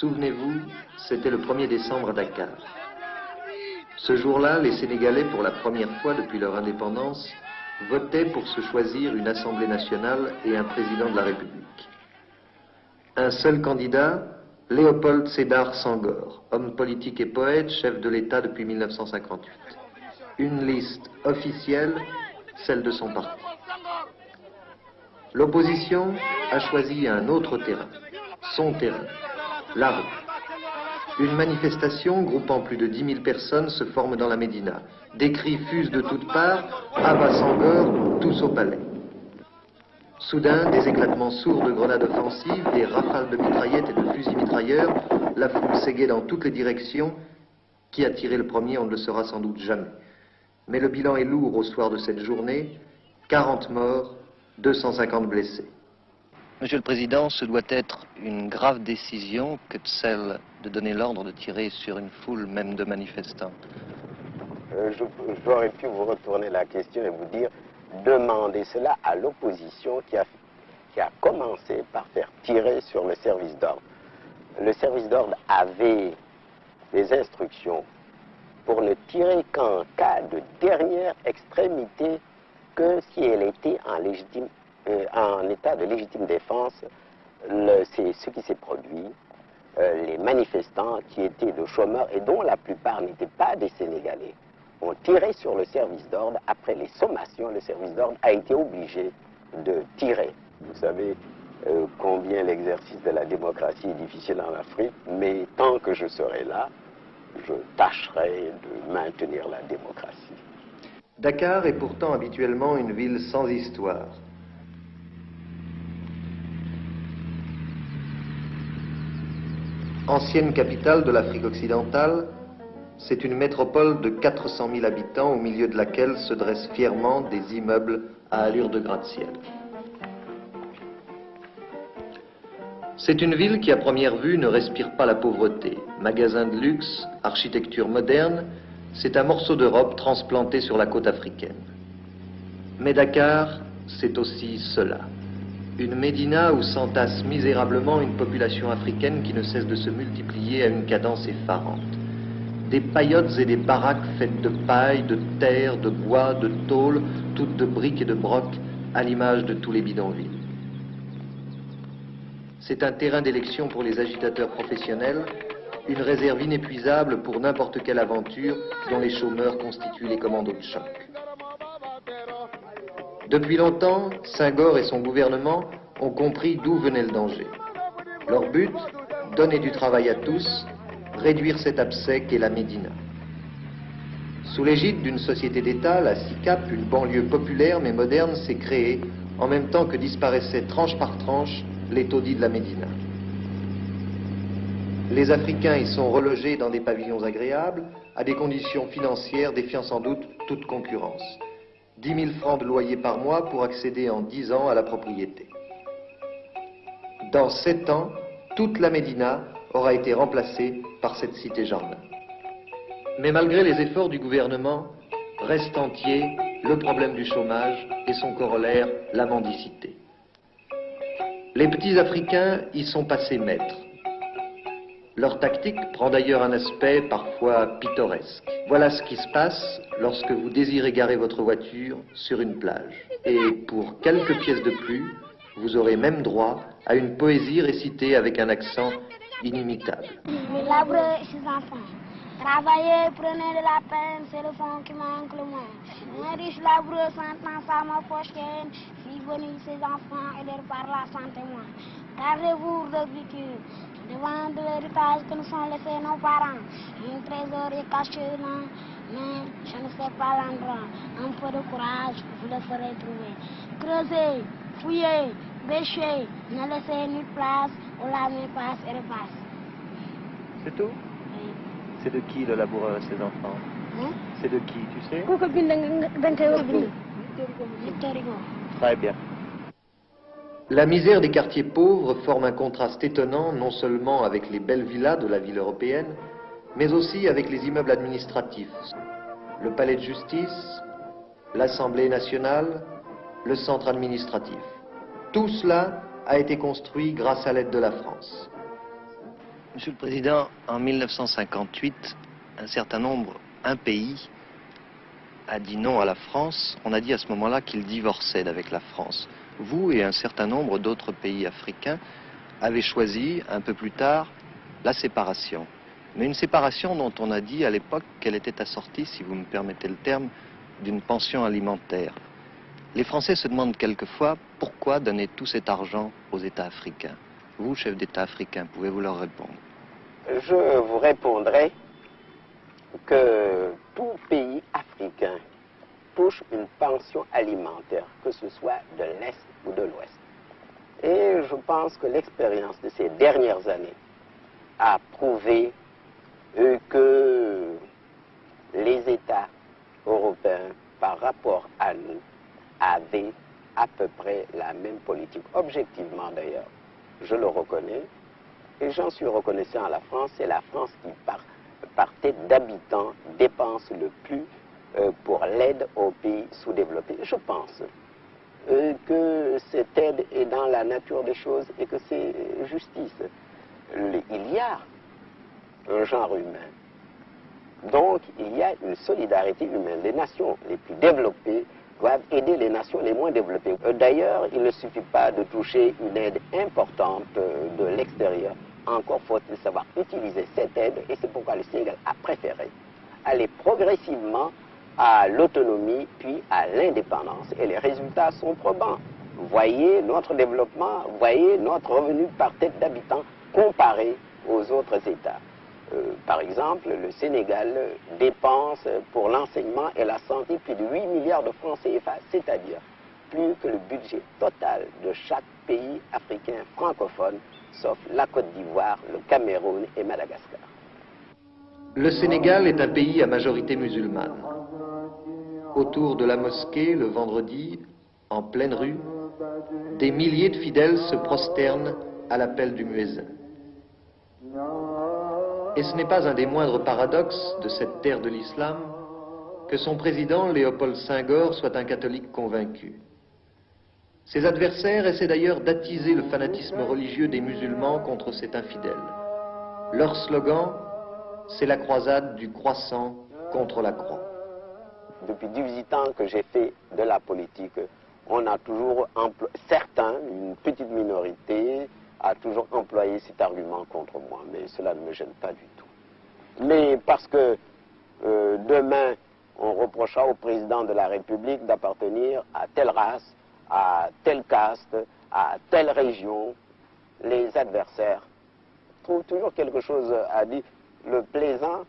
Souvenez-vous, c'était le 1er décembre à Dakar. Ce jour-là, les Sénégalais, pour la première fois depuis leur indépendance, votaient pour se choisir une Assemblée nationale et un président de la République. Un seul candidat, Léopold Sédar Senghor, homme politique et poète, chef de l'État depuis 1958. Une liste officielle, celle de son parti. L'opposition a choisi un autre terrain, son terrain, la rue. Une manifestation groupant plus de 10 000 personnes se forme dans la Médina. Des cris fusent de toutes parts, Abba Senghor, tous au palais. Soudain, des éclatements sourds de grenades offensives, des rafales de mitraillettes et de fusils mitrailleurs, la foule s'égayait dans toutes les directions. Qui a tiré le premier, on ne le saura sans doute jamais. Mais le bilan est lourd au soir de cette journée, 40 morts, 250 blessés. Monsieur le Président, ce doit être une grave décision que celle de donner l'ordre de tirer sur une foule, même de manifestants. J'aurais pu vous retourner la question et vous dire, demandez cela à l'opposition qui a commencé par faire tirer sur le service d'ordre. Le service d'ordre avait des instructions pour ne tirer qu'en cas de dernière extrémité, que si elle était en état de légitime défense. C'est ce qui s'est produit. Les manifestants qui étaient de chômeurs et dont la plupart n'étaient pas des Sénégalais ont tiré sur le service d'ordre. Après les sommations, le service d'ordre a été obligé de tirer. Vous savez combien l'exercice de la démocratie est difficile en Afrique, mais tant que je serai là, je tâcherai de maintenir la démocratie. Dakar est pourtant habituellement une ville sans histoire. Ancienne capitale de l'Afrique occidentale, c'est une métropole de 400 000 habitants au milieu de laquelle se dressent fièrement des immeubles à allure de gratte-ciel. C'est une ville qui, à première vue, ne respire pas la pauvreté. Magasins de luxe, architecture moderne, c'est un morceau d'Europe transplanté sur la côte africaine. Mais Dakar, c'est aussi cela. Une médina où s'entasse misérablement une population africaine qui ne cesse de se multiplier à une cadence effarante. Des paillotes et des baraques faites de paille, de terre, de bois, de tôle, toutes de briques et de brocs, à l'image de tous les bidonvilles. C'est un terrain d'élection pour les agitateurs professionnels, une réserve inépuisable pour n'importe quelle aventure dont les chômeurs constituent les commandos de choc. Depuis longtemps, Senghor et son gouvernement ont compris d'où venait le danger. Leur but, donner du travail à tous, réduire cet abcès qu'est la Médina. Sous l'égide d'une société d'État, la SICAP, une banlieue populaire mais moderne, s'est créée en même temps que disparaissait tranche par tranche les taudis de la Médina. Les Africains y sont relogés dans des pavillons agréables, à des conditions financières défiant sans doute toute concurrence. 10 000 francs de loyer par mois pour accéder en 10 ans à la propriété. Dans 7 ans, toute la Médina aura été remplacée par cette cité-jardin. Mais malgré les efforts du gouvernement, reste entier le problème du chômage et son corollaire, la mendicité. Les petits Africains y sont passés maîtres. Leur tactique prend d'ailleurs un aspect parfois pittoresque. Voilà ce qui se passe lorsque vous désirez garer votre voiture sur une plage. Et pour quelques pièces de plus, vous aurez même droit à une poésie récitée avec un accent inimitable. Labourez ses enfants. Travaillez, prenez de la peine, c'est le fond qui manque le moins. Un riche laboureux sentant sa main prochaine, fit venir ses enfants et leur parla sans témoin. Gardez-vous de l'habitude, devant de l'héritage que nous sont laissés nos parents. Un trésor est caché là, mais je ne sais pas l'endroit. Un peu de courage, vous le ferez trouver. Creusez, fouillez, bêchez, ne laissez nulle place où la main passe et repasse. C'est tout? C'est de qui le laboureur et ses enfants? C'est de qui, tu sais? Très bien. La misère des quartiers pauvres forme un contraste étonnant non seulement avec les belles villas de la ville européenne, mais aussi avec les immeubles administratifs. Le palais de justice, l'Assemblée nationale, le centre administratif. Tout cela a été construit grâce à l'aide de la France. Monsieur le Président, en 1958, un pays a dit non à la France. On a dit à ce moment-là qu'il divorçait d'avec la France. Vous et un certain nombre d'autres pays africains avez choisi, un peu plus tard, la séparation. Mais une séparation dont on a dit à l'époque qu'elle était assortie, si vous me permettez le terme, d'une pension alimentaire. Les Français se demandent quelquefois pourquoi donner tout cet argent aux États africains. Vous, chef d'État africain, pouvez-vous leur répondre? Je vous répondrai que tout pays africain touche une pension alimentaire, que ce soit de l'Est ou de l'Ouest. Et je pense que l'expérience de ces dernières années a prouvé que les États européens, par rapport à nous, avaient à peu près la même politique. Objectivement d'ailleurs, je le reconnais, et j'en suis reconnaissant à la France. C'est la France qui, par tête d'habitants, dépense le plus pour l'aide aux pays sous-développés. Je pense que cette aide est dans la nature des choses et que c'est justice. Il y a un genre humain. Donc, il y a une solidarité humaine. Les nations les plus développées doivent aider les nations les moins développées. D'ailleurs, il ne suffit pas de toucher une aide importante de l'extérieur. Encore faut-il savoir utiliser cette aide, et c'est pourquoi le Sénégal a préféré aller progressivement à l'autonomie, puis à l'indépendance. Et les résultats sont probants. Voyez notre développement, voyez notre revenu par tête d'habitant comparé aux autres États. Par exemple, le Sénégal dépense pour l'enseignement et la santé plus de 8 milliards de francs CFA, c'est-à-dire plus que le budget total de chaque pays africain francophone, sauf la Côte d'Ivoire, le Cameroun et Madagascar. Le Sénégal est un pays à majorité musulmane. Autour de la mosquée, le vendredi, en pleine rue, des milliers de fidèles se prosternent à l'appel du muezzin. Et ce n'est pas un des moindres paradoxes de cette terre de l'islam que son président, Léopold Senghor, soit un catholique convaincu. Ses adversaires essaient d'ailleurs d'attiser le fanatisme religieux des musulmans contre cet infidèle. Leur slogan, c'est la croisade du croissant contre la croix. Depuis 18 ans que j'ai fait de la politique, on a toujours certains, une petite minorité, a toujours employé cet argument contre moi, mais cela ne me gêne pas du tout. Mais parce que demain, on reprochera au président de la République d'appartenir à telle race, à telle caste, à telle région, les adversaires trouvent toujours quelque chose à dire. Le plaisant,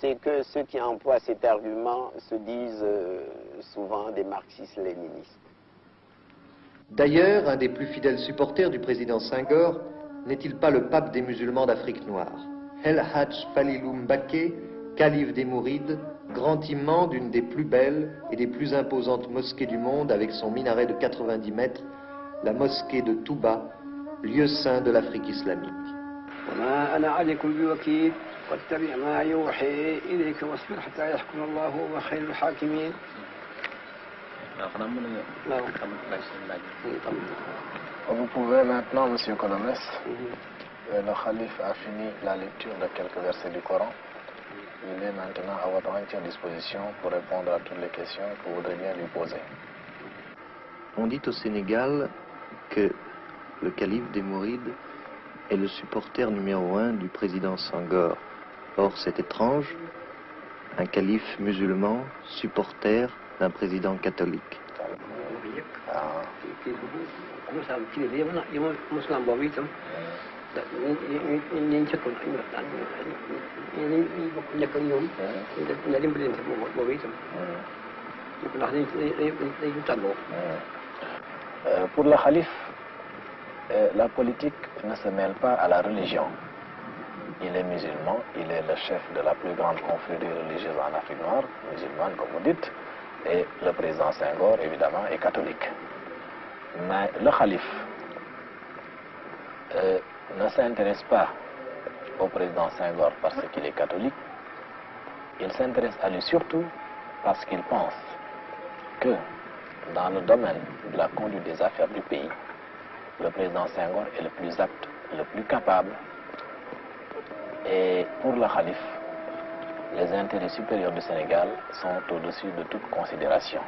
c'est que ceux qui emploient cet argument se disent souvent des marxistes-léninistes. D'ailleurs, un des plus fidèles supporters du président Senghor n'est-il pas le pape des musulmans d'Afrique noire, El Hadj Falilou Mbacké, calife des Mourides, grand imam d'une des plus belles et des plus imposantes mosquées du monde avec son minaret de 90 mètres, la mosquée de Touba, lieu saint de l'Afrique islamique. Vous pouvez maintenant, Monsieur Colomès, le calife a fini la lecture de quelques versets du Coran. Il est maintenant à votre entière disposition pour répondre à toutes les questions que vous voudrez bien lui poser. On dit au Sénégal que le calife des Mourides est le supporter numéro 1 du président Senghor. Or, c'est étrange, un calife musulman, supporter d'un président catholique. Pour le calife, la politique ne se mêle pas à la religion. Il est musulman, il est le chef de la plus grande confrérie religieuse en Afrique noire, musulmane comme vous dites, et le président Senghor, évidemment, est catholique. Mais le calife ne s'intéresse pas au président Senghor parce qu'il est catholique. Il s'intéresse à lui surtout parce qu'il pense que dans le domaine de la conduite des affaires du pays, le président Senghor est le plus apte, le plus capable Et pour le Khalif, les intérêts supérieurs du Sénégal sont au-dessus de toute considération.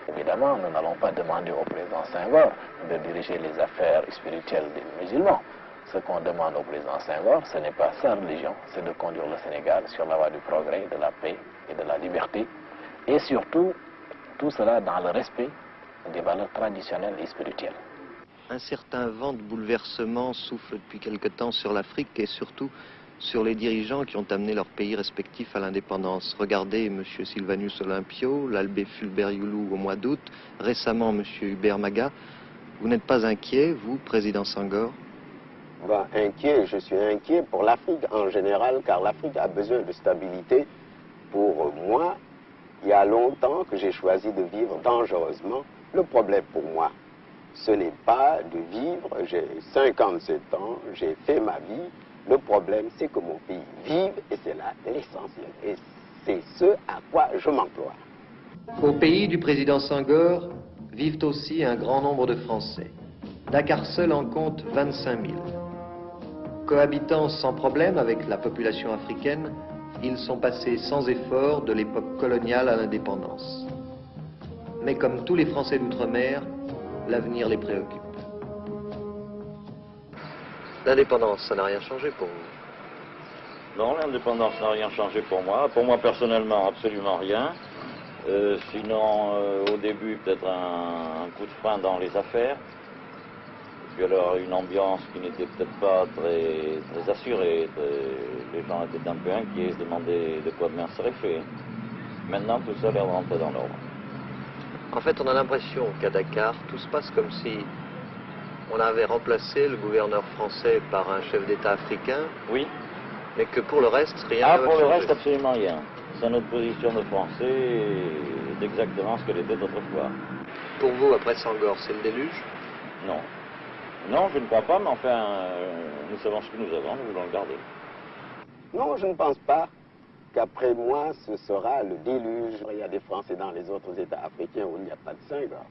Évidemment, nous n'allons pas demander au président Senghor de diriger les affaires spirituelles des musulmans. Ce qu'on demande au président Senghor, ce n'est pas sa religion, c'est de conduire le Sénégal sur la voie du progrès, de la paix et de la liberté. Et surtout, tout cela dans le respect des valeurs traditionnelles et spirituelles. Un certain vent de bouleversement souffle depuis quelque temps sur l'Afrique et surtout sur les dirigeants qui ont amené leurs pays respectifs à l'indépendance. Regardez M. Sylvanus Olympio, l'Albé Fulbert Youlou au mois d'août, récemment M. Hubert Maga. Vous n'êtes pas inquiet, vous, président Senghor? Inquiet, je suis inquiet pour l'Afrique en général, car l'Afrique a besoin de stabilité. Pour moi, il y a longtemps que j'ai choisi de vivre dangereusement. Le problème pour moi, ce n'est pas de vivre, j'ai 57 ans, j'ai fait ma vie. Le problème, c'est que mon pays vive, et c'est là l'essentiel. Et c'est ce à quoi je m'emploie. Au pays du président Senghor vivent aussi un grand nombre de Français. Dakar seul en compte 25 000. Cohabitant sans problème avec la population africaine, ils sont passés sans effort de l'époque coloniale à l'indépendance. Mais comme tous les Français d'outre-mer, l'avenir les préoccupe. L'indépendance, ça n'a rien changé pour vous? Non, l'indépendance n'a rien changé pour moi. Pour moi, personnellement, absolument rien. Sinon, au début, peut-être un coup de frein dans les affaires. Et puis alors, une ambiance qui n'était peut-être pas très assurée. Les gens étaient un peu inquiets, se demandaient de quoi demain serait fait. Maintenant, tout ça a l'air de rentrer dans l'ordre. En fait, on a l'impression qu'à Dakar, tout se passe comme si on avait remplacé le gouverneur français par un chef d'État africain. Oui. Mais que pour le reste, rien ne va pour le changer. reste, absolument rien. C'est notre position de Français est exactement ce qu'elle était autrefois. Pour vous, après Senghor, c'est le déluge? Non. Non, je ne crois pas, mais enfin, nous savons ce que nous avons, nous voulons le garder. Non, je ne pense pas qu'après moi, ce sera le déluge. Il y a des Français dans les autres États africains où il n'y a pas de Senghor.